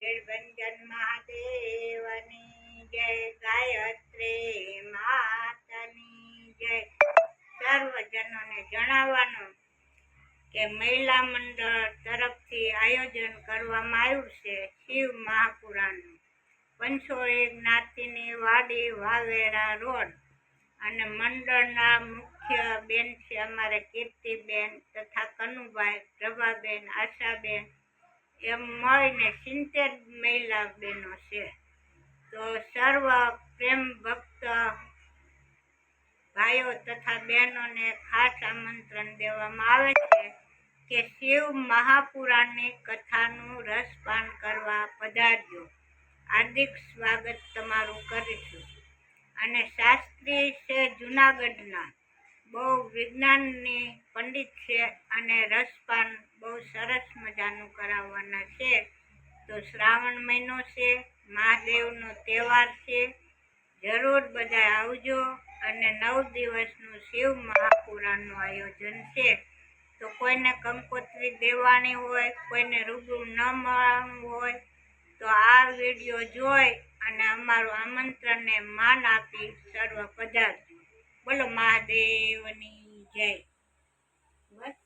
નિર્ભંજન મહાદેવની જય, ગાયત્રી માતાની જય. સર્વજનોને જણાવવાનું કે મહિલા મંડળ તરફથી આયોજન કરવામાં આવ્યું છે શિવ મહાપુરાણનું. પંચોળી જ્ઞાતિની વાડી, વાવેરા રોડ, અને મંડળના મુખ્ય બેન છે અમારે કીર્તિબેન તથા કનુભાઈ, પ્રભાબેન, આશાબેન, એમ મળીને 70 મહિલા બહેનો છે. તો સર્વ પ્રેમ ભક્ત ભાઈઓ તથા બહેનોને ખાસ આમંત્રણ દેવામાં આવે છે કે શિવ મહાપુરાણની કથાનું રસપાન કરવા પધારજો. હાર્દિક સ્વાગત તમારું કરીશું. અને શાસ્ત્રી છે જૂનાગઢના, બહુ વિજ્ઞાનની પંડિત છે અને રસપાન બહુ સરસ મજાનું કરાવવાના છે. તો શ્રાવણ મહિનો છે, મહાદેવનો તહેવાર છે, જરૂર બધા આવજો. અને 9 દિવસનું શિવ મહાપુરાણનું આયોજન છે. તો કોઈને કંકોત્રી દેવાની હોય, કોઈને રૂબરૂ ન મળવાનું હોય તો આ વિડીયો જોઈ અને અમારું આમંત્રણને માન આપી સર્વ પધારજો. બોલો મહાદેવની જય. બસ.